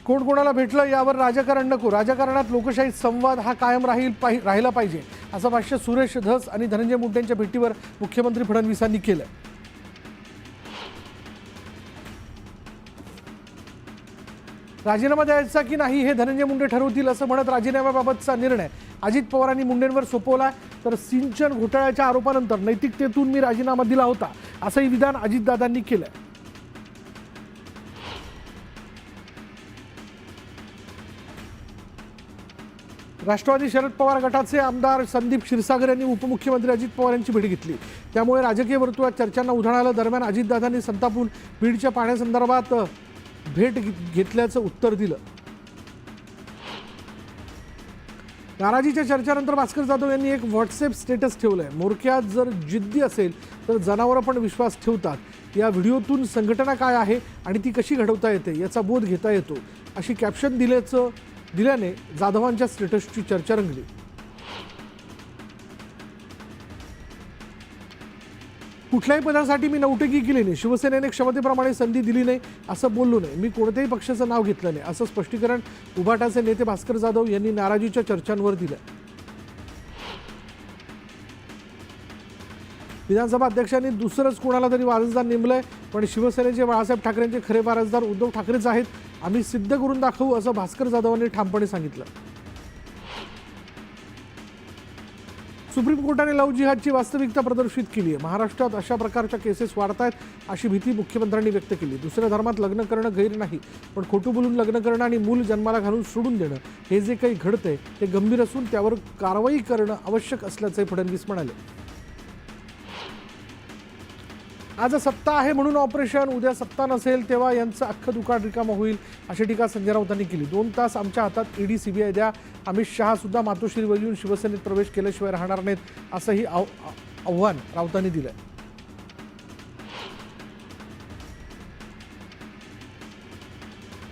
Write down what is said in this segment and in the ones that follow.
कोण कोणाला भेटलं यावर राजकारण नको, राजकारणात लोकशाही संवाद हा कायम राहिला पाहिजे असं भाष्य सुरेश धस आणि धनंजय मुंडेंच्या भेटीवर मुख्यमंत्री फडणवीसांनी केलं. राजीनामा द्यायचा की नाही हे धनंजय मुंडे ठरवतील असं म्हणत राजीनाम्याबाबतचा निर्णय अजित पवारांनी मुंडेंवर सोपवला. तर सिंचन घोटाळ्याच्या आरोपानंतर नैतिकतेतून मी राजीनामा दिला होता असंही विधान अजितदादांनी केलं. राष्ट्रवादी शरद पवार गटाचे आमदार संदीप क्षीरसागर यांनी उपमुख्यमंत्री अजित पवार यांची भेट घेतली. त्यामुळे राजकीय वर्तुळात चर्चांना उधाण आलं. दरम्यान अजितदादांनी संतापून बीडच्या पाण्यासंदर्भात भेट घेतल्याचं उत्तर दिलं. नाराजीच्या चर्चेनंतर भास्कर जाधव यांनी एक व्हॉट्सअप स्टेटस ठेवलंय. मोरक्यात जर जिद्दी असेल तर जनावरं पण विश्वास ठेवतात. या व्हिडिओतून संघटना काय आहे आणि ती कशी घडवता येते याचा बोध घेता येतो अशी कॅप्शन दिल्याने जाधवांच्या स्टेटसची चर्चा रंगली. कुठल्याही पदासाठी मी नौटंकी केली नाही, शिवसेनेने क्षमतेप्रमाणे संधी दिली नाही असं बोललो नाही, मी कोणत्याही पक्षाचं नाव घेतलं नाही असं स्पष्टीकरण उभाटाचे नेते भास्कर जाधव यांनी नाराजीच्या चर्चांवर दिलं. विधानसभा अध्यक्षांनी दुसरंच कोणाला तरी वारसदार नेमलंय, पण शिवसेनेचे बाळासाहेब ठाकरेंचे खरे वारसदार उद्धव ठाकरेच आहेत. आम्ही सिद्ध करून दाखवू असं भास्कर जाधवांनी ठामपणे सांगितलं. सुप्रीम कोर्टाने लव्ह जिहादची वास्तविकता प्रदर्शित केली आहे. महाराष्ट्रात अशा प्रकारच्या केसेस वाढत आहेत अशी भीती मुख्यमंत्र्यांनी व्यक्त केली. दुसऱ्या धर्मात लग्न करणं गैर नाही, पण खोटं बोलून लग्न करणं आणि मूल जन्माला घालून सोडून देणं हे जे काही घडतंय ते गंभीर असून त्यावर कारवाई करणं आवश्यक असल्याचे फडणवीस म्हणाले. आज सत्ता आहे म्हणून ऑपरेशन, उद्या सत्ता नसेल तेव्हा यांचं अख्खं दुकान रिकामं होईल अशी टीका संजय राऊतांनी केली. 2 तास आमच्या हातात ईडी सीबीआय द्या. अमित शहा सुद्धा मातोश्रीवर येऊन शिवसेनेत प्रवेश केल्याशिवाय राहणार नाहीत असंही आव्हान राऊतांनी दिलं.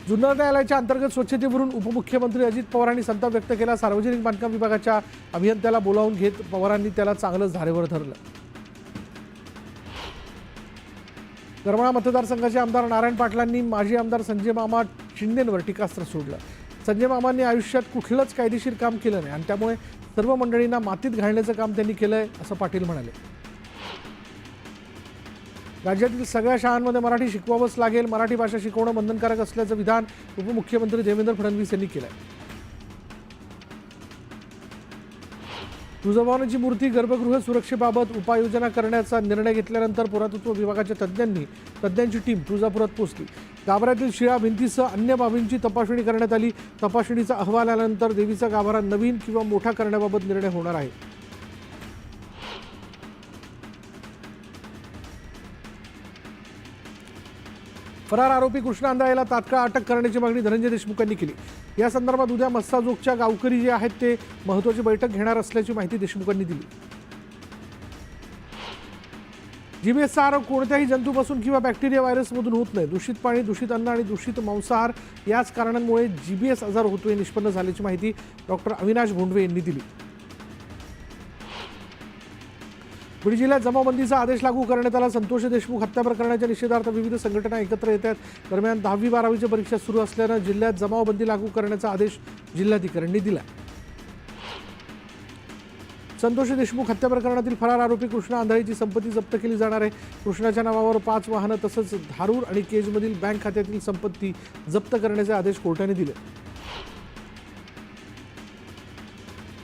जुन्नर न्यायालयाच्या अंतर्गत स्वच्छतेवरून उपमुख्यमंत्री अजित पवारांनी संताप व्यक्त केला. सार्वजनिक बांधकाम विभागाच्या अभियंत्याला बोलावून घेत पवारांनी त्याला चांगलंच धारेवर धरलं. करमाळा मतदारसंघाचे आमदार नारायण पाटलांनी माजी आमदार संजय मामा शिंदेंवर टीकास्त्र सोडलं. संजय मामांनी आयुष्यात कुठलंच कायदेशीर काम केलं नाही आणि त्यामुळे सर्व मंडळींना मातीत घालण्याचं काम त्यांनी केलंय असं पाटील म्हणाले. राज्यातील सगळ्या शाळांमध्ये मराठी शिकवावंच लागेल, मराठी भाषा शिकवणं बंधनकारक असल्याचं विधान उपमुख्यमंत्री देवेंद्र फडणवीस यांनी केलंय. तुळजाभवानीची मूर्ती गर्भगृह सुरक्षेबाबत उपाययोजना करण्याचा निर्णय घेतल्यानंतर पुरातत्व विभागाच्या तज्ज्ञांची टीम तुळजापुरात पोहोचली. गाभाऱ्यातील शिळा भिंतीसह अन्य बाबींची तपासणी करण्यात आली. तपासणीचा अहवाल आल्यानंतर देवीचा गाभारा नवीन किंवा मोठा करण्याबाबत निर्णय होणार आहे. फरार आरोपी कृष्णा अंधाळेला तात्काळ अटक करण्याची मागणी धनंजय देशमुखांनी केली. या संदर्भात उद्या मस्साजोगच्या गावकरी जे आहेत ते महत्त्वाची बैठक घेणार असल्याची माहिती देशमुखांनी दिली. जीबीएसचा आरोप कोणत्याही जंतूपासून किंवा बॅक्टेरिया व्हायरसमधून होत नाही. दूषित पाणी, दूषित अन्न आणि दूषित मांसाहार याच कारणांमुळे जीबीएस आजार होतोय निष्पन्न झाल्याची माहिती डॉक्टर अविनाश भोंडवे यांनी दिली. बीड जिल्ह्यात जमावबंदीचा आदेश लागू करण्यात आला. संतोष देशमुख हत्या प्रकरणाच्या निषेधार्थ विविध संघटना एकत्र येत आहेत. दरम्यान 10वी-12वीच्या परीक्षा सुरू असल्यानं जिल्ह्यात जमावबंदी लागू करण्याचा आदेश जिल्हाधिकाऱ्यांनी दिला. संतोष देशमुख हत्या प्रकरणातील फरार आरोपी कृष्णा अंधाळेची संपत्ती जप्त केली जाणार आहे. कृष्णाच्या नावावर 5 वाहनं तसंच धारूर आणि केजमधील बँक खात्यातील संपत्ती जप्त करण्याचे आदेश कोर्टाने दिले.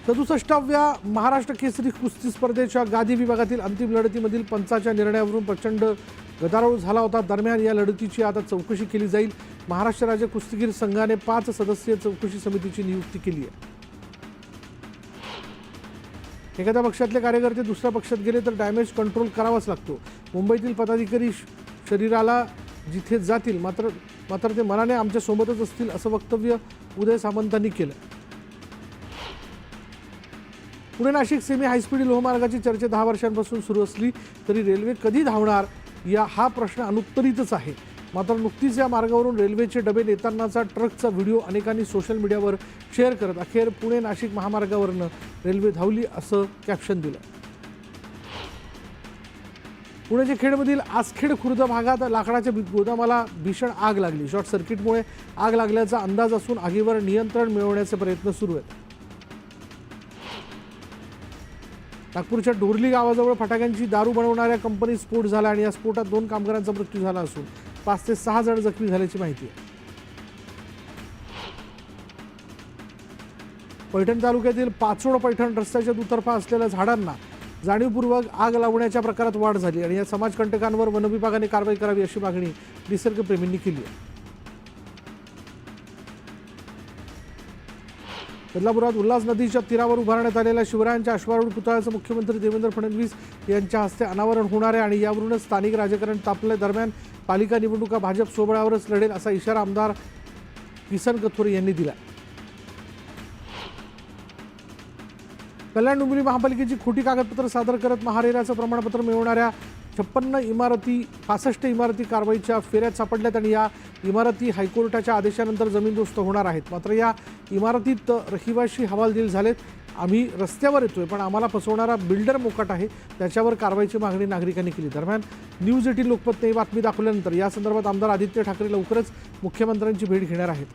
67व्या महाराष्ट्र केसरी कुस्ती स्पर्धेच्या गादी विभागातील अंतिम लढतीमधील पंचाच्या निर्णयावरून प्रचंड गदारोळ झाला होता. दरम्यान या लढतीची आता चौकशी केली जाईल. महाराष्ट्र राज्य कुस्तीगीर संघाने 5 सदस्यीय चौकशी समितीची नियुक्ती केली आहे. एखाद्या पक्षातले कार्यकर्ते दुसऱ्या पक्षात गेले तर डॅमेज कंट्रोल करावाच लागतो. मुंबईतील पदाधिकारी शरीराला जिथे जातील मात्र ते मनाने आमच्या सोबतच असतील असं वक्तव्य उदय सामंतांनी केलं. पुणे नाशिक सेमी हायस्पीड लोहमार्गाची चर्चा 10 वर्षांपासून सुरू असली तरी रेल्वे कधी धावणार हा प्रश्न अनुत्तरितच आहे. मात्र नुकतीच या मार्गावरून रेल्वेचे डबे नेतानाचा ट्रकचा व्हिडिओ अनेकांनी सोशल मीडियावर शेअर करत अखेर पुणे नाशिक महामार्गावरनं रेल्वे धावली असं कॅप्शन दिलं. पुण्याच्या खेडमधील आसखेड खुर्द भागात लाकडाच्या गोदामाला भीषण आग लागली. शॉर्ट सर्किटमुळे आग लागल्याचा अंदाज असून आगीवर नियंत्रण मिळवण्याचे प्रयत्न सुरू आहेत. नागपूरच्या डोरली गावाजवळ फटाक्यांची दारू बनवणाऱ्या कंपनीत स्फोट झाला आणि या स्फोटात 2 कामगारांचा मृत्यू झाला असून 5 ते 6 जण जखमी झाल्याची माहिती आहे. पैठण तालुक्यातील पाचोड पैठण रस्त्याच्या दुतर्फा असलेल्या झाडांना जाणीवपूर्वक आग लावण्याच्या प्रकारात वाढ झाली आणि या समाजकंटकांवर वनविभागाने कारवाई करावी अशी मागणी निसर्गप्रेमींनी केली आहे. बदलापुरात उल्हास नदीच्या तीरावर उभारण्यात आलेल्या शिवरायांच्या अश्वारूढ पुतळ्याचं मुख्यमंत्री देवेंद्र फडणवीस यांच्या हस्ते अनावरण होणार आहे आणि यावरूनच स्थानिक राजकारण तापल्या. दरम्यान पालिका निवडणुका भाजप स्वबळावरच लढेल असा इशारा आमदार किसन कथोरे यांनी दिला. कल्याण डोंबिवली महापालिकेची खोटी कागदपत्र सादर करत महारेराचं प्रमाणपत्र मिळवणाऱ्या 65 इमारती कारवाईच्या फेऱ्यात सापडल्यात आणि या इमारती हायकोर्टाच्या आदेशानंतर जमीनदोस्त होणार आहेत. मात्र या इमारतीत रहिवाशी हवालदिल झालेत. आम्ही रस्त्यावर येतोय पण आम्हाला फसवणारा बिल्डर मोकाट आहे, त्याच्यावर कारवाईची मागणी नागरिकांनी केली. दरम्यान न्यूज 18 लोकमतने ही बातमी दाखवल्यानंतर या संदर्भात आमदार आदित्य ठाकरे लवकरच मुख्यमंत्र्यांची भेट घेणार आहेत.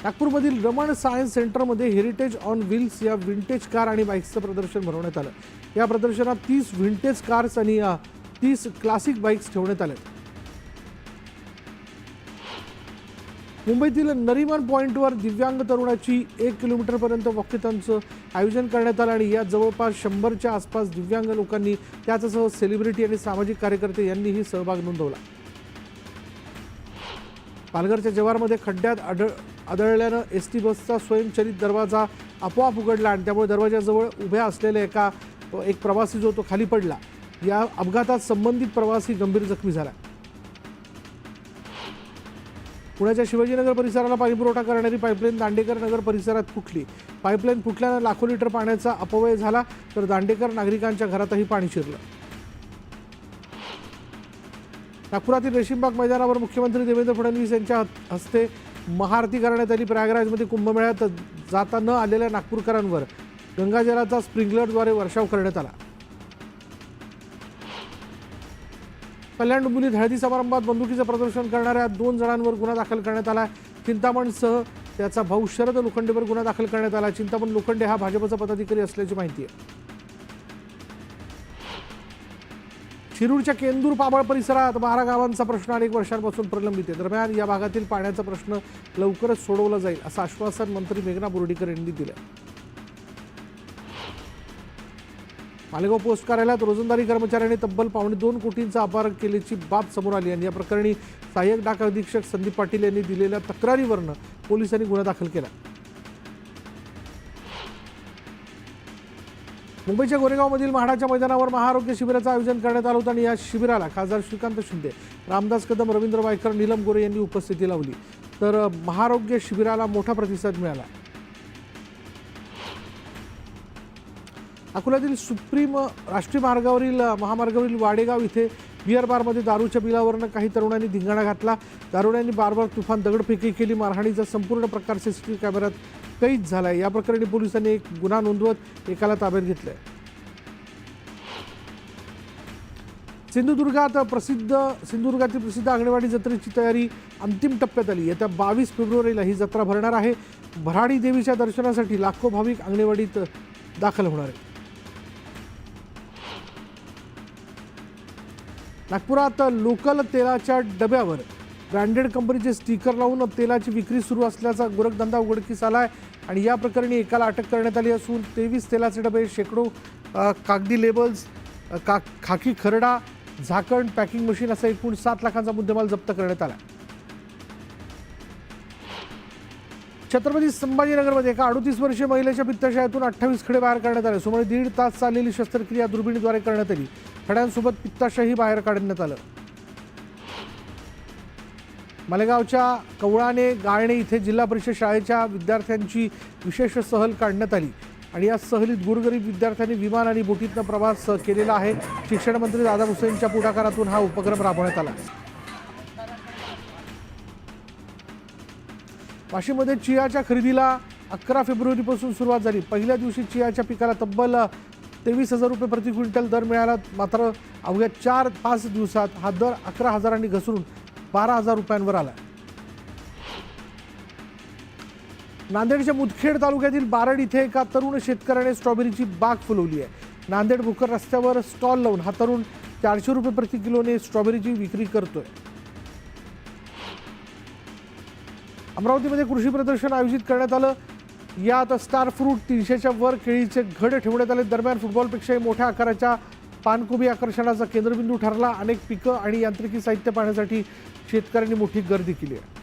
नागपूरमधील रमण सायन्स सेंटरमध्ये हेरिटेज ऑन व्हील्स या विंटेज कार आणि बाईक्सचं प्रदर्शन भरवण्यात आलं. या प्रदर्शनात 30 व्हिंटेज कार्स आणि 30 क्लासिक बाईक्स ठेवण्यात आल्या. मुंबईतील नरीमन पॉईंटवर दिव्यांग तरुणाची 1 किलोमीटरपर्यंत वॉकेथॉनचं आयोजन करण्यात आलं आणि यात जवळपास 100च्या आसपास दिव्यांग लोकांनी त्याचसह सेलिब्रिटी आणि सामाजिक कार्यकर्ते यांनीही सहभाग नोंदवला. पालघरच्या जव्हारमध्ये खड्ड्यात आदळल्यानं एसटी बसचा स्वयंचलित दरवाजा आपोआप उघडला आणि त्यामुळे दरवाजाजवळ उभ्या असलेल्या एक प्रवासी जो तो खाली पडला. या अपघातात संबंधित प्रवासी गंभीर जखमी झाला. पुण्याच्या शिवाजीनगर परिसराला पाणीपुरवठा करणारी पाईपलाईन दांडेकर नगर परिसरात फुटली. पाईपलाईन फुटल्यानं लाखो लिटर पाण्याचा अपव्यय झाला तर दांडेकर नागरिकांच्या घरातही पाणी शिरलं. नागपुरातील रेशीमबाग मैदानावर मुख्यमंत्री देवेंद्र फडणवीस यांच्या हस्ते महाआरती करण्यात आली. प्रयागराजमध्ये कुंभमेळ्यात जाता न आलेल्या नागपूरकरांवर गंगाजलाचा स्प्रिंकलरद्वारे वर्षाव करण्यात आला. कल्याण डोंबिवलीत हळदी समारंभात बंदुकीचं प्रदर्शन करणाऱ्या 2 जणांवर गुन्हा दाखल करण्यात आला. चिंतामणसह त्याचा भाऊ शरद लोखंडेवर गुन्हा दाखल करण्यात आला. चिंतामण लोखंडे हा भाजपचा पदाधिकारी असल्याची माहिती आहे. शिरूरच्या केंदूर पाबळ परिसरात 12 गावांचा प्रश्न अनेक वर्षांपासून प्रलंबित आहे. दरम्यान या भागातील पाण्याचा प्रश्न लवकरच सोडवला जाईल असं आश्वासन मंत्री मेघना बोर्डीकर यांनी दिलं. मालेगाव पोस्ट कार्यालयात रोजंदारी कर्मचाऱ्यांनी तब्बल 2.25 कोटींचा अपहार केल्याची बाब समोर आली आणि या प्रकरणी सहाय्यक डाक अधीक्षक संदीप पाटील यांनी दिलेल्या तक्रारीवरून पोलिसांनी गुन्हा दाखल केला. मुंबईच्या गोरेगावमधील म्हाडाच्या मैदानावर महाआरोग्य शिबिराचं आयोजन करण्यात आलं होतं आणि या शिबिराला खासदार श्रीकांत शिंदे, रामदास कदम, रवींद्र वायकर, नीलम गोरे यांनी उपस्थिती लावली. तर महाआरोग्य शिबिराला मोठा प्रतिसाद मिळाला. अकोल्यातील सुप्रीम राष्ट्रीय महामार्गावरील वाडेगाव इथे बिअर बारमध्ये दारूच्या बिलावरनं काही तरुणांनी धिंगाणा घातला. दारुड्यांनी बारबार तुफान दगडफेकी केली. मारहाणीचा संपूर्ण प्रकार सीसीटीव्ही कॅमेऱ्यात कैद झालाय. या प्रकरणी पोलिसांनी एक गुन्हा नोंदवत एकाला ताब्यात घेतलंय. सिंधुदुर्गातील प्रसिद्ध अंगणवाडी जत्रेची तयारी अंतिम टप्प्यात आली. येत्या 22 फेब्रुवारीला ही जत्रा भरणार आहे. भराडी देवीच्या दर्शनासाठी लाखो भाविक अंगणवाडीत दाखल होणार आहेत. नागपुरात लोकल तेलाच्या डब्यावर ब्रँडेड कंपनीचे स्टिकर लावून तेलाची विक्री सुरू असल्याचा गोरखधंदा उघडकीस आला आहे आणि या प्रकरणी एकाला अटक करण्यात आली असून 23 तेलाचे डबे, शेकडो कागदी लेबल्स, खाकी खरडा, झाकण, पॅकिंग मशीन असा एकूण 7 लाखांचा मुद्देमाल जप्त करण्यात आला. छत्रपती संभाजीनगरमध्ये एका 38 वर्षीय महिलेच्या पित्ताशयातून 28 खडे बाहेर काढण्यात आले. सुमारे 1.5 तास चाललेली शस्त्रक्रिया दुर्बिणीद्वारे करण्यात आली. खड्यांसोबत पित्ताशयही बाहेर काढण्यात आलं. मालेगावच्या कवळाने गाळणे इथे जिल्हा परिषद शाळेच्या विद्यार्थ्यांची विशेष सहल काढण्यात आली आणि या सहलीत गोरगरीब विद्यार्थ्यांनी विमान आणि बोटीतनं प्रवास केलेला आहे. शिक्षण मंत्री दादा भुसेंच्या पुढाकारातून हा उपक्रम राबवण्यात आला. वाशिममध्ये चियाच्या खरेदीला 11 फेब्रुवारीपासून सुरुवात झाली. पहिल्या दिवशी चियाच्या पिकाला तब्बल 23,000 रुपये प्रति क्विंटल दर मिळाला, मात्र अवघ्या 4-5 दिवसात हा दर 11,000 घसरून 12,000 रुपयांवर आला. नांदेडच्या मुदखेड तालुक्यातील बारड इथे एका तरुण शेतकऱ्याने स्ट्रॉबेरीची बाग फुलवली आहे. नांदेड भोकर रस्त्यावर स्टॉल लावून हा तरुण 400 रुपये प्रति किलोने स्ट्रॉबेरीची विक्री करतोय. अमरावतीमध्ये कृषी प्रदर्शन आयोजित करण्यात आलं. यात स्टार फ्रूट, 300च्या वर केळीचे घड ठेवण्यात आले. दरम्यान फुटबॉलपेक्षाही मोठ्या आकाराच्या पानकोबी आकर्षणाचा केंद्रबिंदू ठरला. अनेक पिकं आणि यांत्रिकी साहित्य पाहण्यासाठी शेतकऱ्यांनी मोठी गर्दी केली आहे.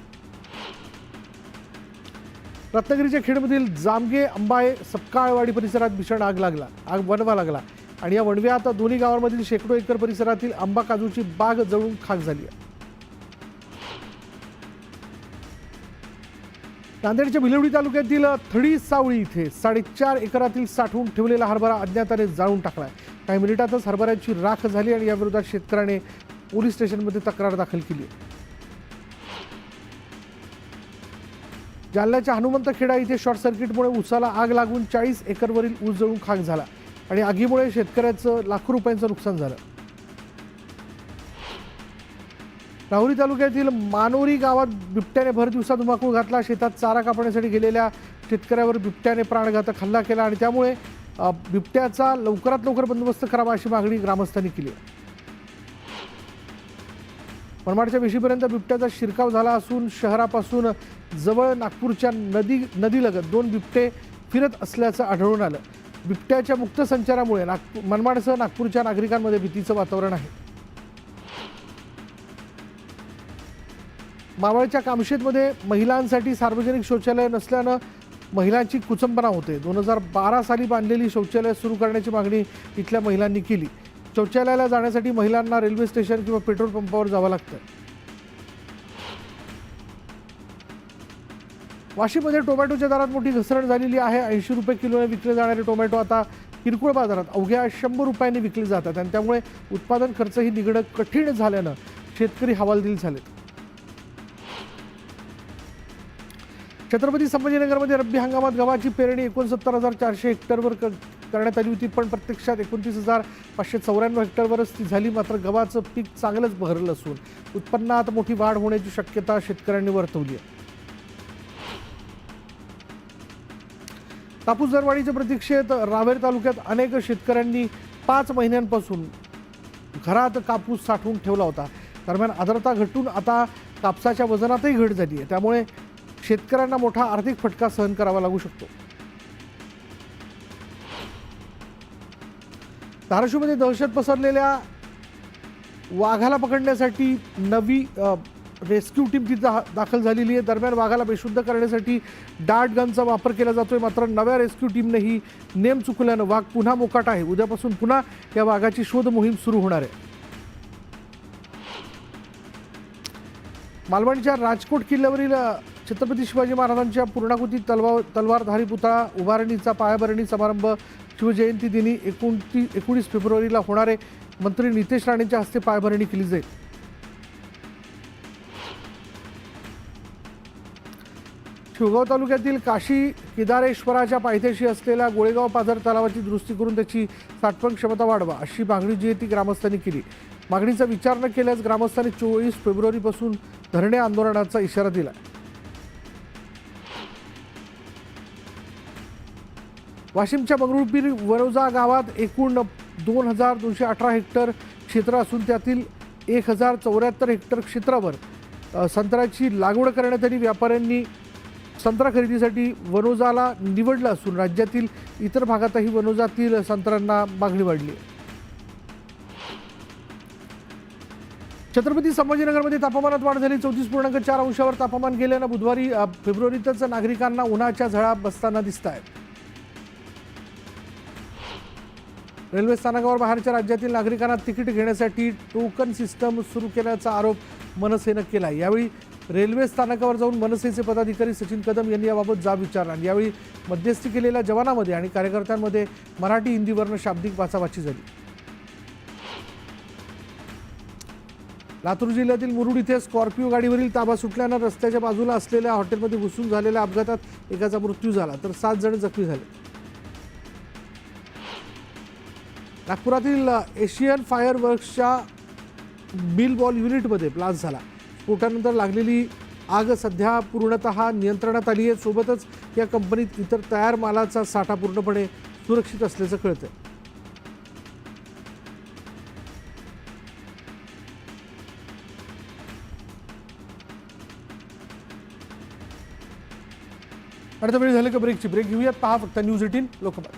रत्नागिरीच्या खेडमधील जामगे अंबाळे सपकाळवाडी परिसरात भीषण वणवा लागला आणि या वणव्यात दोन्ही गावांमधील शेकडो एकर परिसरातील आंबा काजूची बाग जळून खाक झाली आहे. नांदेडच्या भिलवडी तालुक्यातील थडी सावळी इथे 4.5 एकरातील साठवून ठेवलेला हरभरा अज्ञाताने जाळून टाकलाय. काही मिनिटातच हरभऱ्याची राख झाली आणि याविरोधात शेतकऱ्याने पोलीस स्टेशनमध्ये तक्रार दाखल केली आहे. जालन्याच्या हनुमंतखेडा इथे शॉर्ट सर्किटमुळे ऊसाला आग लागून 40 एकरवरील ऊस जळून खाक झाला आणि आगीमुळे शेतकऱ्याचं लाखो रुपयांचं नुकसान झालं. राहुरी तालुक्यातील मानोरी गावात बिबट्याने भर दिवसा धुमाकूळ घातला. शेतात चारा कापण्यासाठी गेलेल्या शेतकऱ्यावर बिबट्याने प्राणघातक हल्ला केला आणि त्यामुळे बिबट्याचा लवकरात लवकर बंदोबस्त करावा अशी मागणी ग्रामस्थांनी केली आहे. मनमाडच्या वेशीपर्यंत बिबट्याचा शिरकाव झाला असून शहरापासून जवळ नागपूरच्या नदीलगत 2 बिबटे फिरत असल्याचं आढळून आलं. बिबट्याच्या मुक्त संचारामुळे मनमाडसह नागपूरच्या नागरिकांमध्ये भीतीचं वातावरण आहे. मावळच्या कामशेतमध्ये महिलांसाठी सार्वजनिक शौचालय नसल्यानं महिलांची कुचंबना होते. 2012 साली बांधलेली शौचालय सुरू करण्याची मागणी इथल्या महिलांनी केली. शौचालयाला जाण्यासाठी महिलांना रेल्वे स्टेशन किंवा पेट्रोल पंपावर जावं लागतं. वाशीमध्ये टोमॅटोच्या दरात मोठी घसरण झालेली आहे. 80 रुपये किलोने विकले जाणारे टोमॅटो आता किरकोळ बाजारात अवघ्या 100 रुपयांनी विकले जातात आणि त्यामुळे उत्पादन खर्चही निघणं कठीण झाल्यानं शेतकरी हवालदिल झालेत. छत्रपती संभाजीनगरमध्ये रब्बी हंगामात गव्हाची पेरणी 69,400 हेक्टरवर करण्यात आली होती, पण प्रत्यक्षात 29,594 हेक्टरवरच ती झाली. मात्र गव्हाचं पीक चांगलंच बहरलं असून उत्पन्नात मोठी वाढ होण्याची शक्यता शेतकऱ्यांनी वर्तवली आहे. कापूस दरवाढीच्या प्रतीक्षेत रावेर तालुक्यात अनेक शेतकऱ्यांनी 5 महिन्यांपासून घरात कापूस साठवून ठेवला होता. दरम्यान आर्द्रता घटून आता कापसाच्या वजनातही घट झाली आहे. त्यामुळे शेतकऱ्यांना मोठा आर्थिक फटका सहन करावा लागू शकतो. धाराशिवमध्ये दहशत पसरलेल्या वाघाला पकडण्यासाठी नवी रेस्क्यू टीम तिथं दाखल झालेली आहे. दरम्यान वाघाला बेशुद्ध करण्यासाठी डार्ट गनचा वापर केला जातोय. मात्र नव्या रेस्क्यू टीमनेही नेम चुकल्यानं वाघ पुन्हा मोकाट आहे. उद्यापासून पुन्हा या वाघाची शोध मोहीम सुरू होणार आहे. मालवणच्या राजकोट किल्ल्यावरील छत्रपती शिवाजी महाराजांच्या पूर्णाकृती तलवारधारी पुतळा उभारणीचा पायाभरणी समारंभ शिवजयंती दिनी 19 फेब्रुवारीला होणारे मंत्री नितेश राणेंच्या हस्ते पायाभरणी केली जाईल. शिवगाव तालुक्यातील काशी केदारेश्वराच्या पायथ्याशी असलेल्या गोळेगाव पाझर तलावाची दुरुस्ती करून त्याची साठवण क्षमता वाढवा अशी मागणी जी आहे ती ग्रामस्थांनी केली. मागणीचा विचार न केल्यास ग्रामस्थांनी 24 फेब्रुवारीपासून धरणे आंदोलनाचा इशारा दिला. वाशिमच्या मंगरुळपीर वरोजा गावात एकूण 2,218 हेक्टर क्षेत्र असून त्यातील 1,074 हेक्टर क्षेत्रावर संत्र्याची लागवड करण्यात आली. व्यापाऱ्यांनी संत्रा खरेदीसाठी वनोजाला निवडलं असून राज्यातील इतर भागातही वनोजातील संत्र्यांना मागणी वाढली. छत्रपती संभाजीनगरमध्ये तापमानात वाढ झाली. 34.4 अंशावर तापमान गेल्यानं बुधवारी फेब्रुवारीतच नागरिकांना उन्हाच्या झळा बसताना दिसत आहेत. रेल्वे स्थानकावर बाहेरच्या राज्यातील नागरिकांना तिकीट घेण्यासाठी टोकन सिस्टम सुरू केल्याचा आरोप मनसेनं केला. यावेळी रेल्वे स्थानकावर जाऊन मनसेचे पदाधिकारी सचिन कदम यांनी याबाबत जाब विचारला. यावेळी मध्यस्थी केलेल्या जवानांमध्ये आणि कार्यकर्त्यांमध्ये मराठी हिंदीवर्ण शाब्दिक बाचाबाची झाली. लातूर जिल्ह्यातील मुरुड इथे स्कॉर्पिओ गाडीवरील ताबा सुटल्यानं रस्त्याच्या बाजूला असलेल्या हॉटेलमध्ये घुसून झालेल्या अपघातात एकाचा मृत्यू झाला तर 7 जण जखमी झाले. नागपुरातील एशियन फायरवर्क्सच्या मिल बॉल युनिटमध्ये ब्लास्ट झाला. स्फोटानंतर लागलेली आग सध्या पूर्णतः नियंत्रणात आली आहे. सोबतच या कंपनीत इतर तयार मालाचा साठा पूर्णपणे सुरक्षित असल्याचं कळतंय. आता वेळ झाली का ब्रेकची. ब्रेक घेऊयात. पहा फक्त न्यूज 18 लोकमत.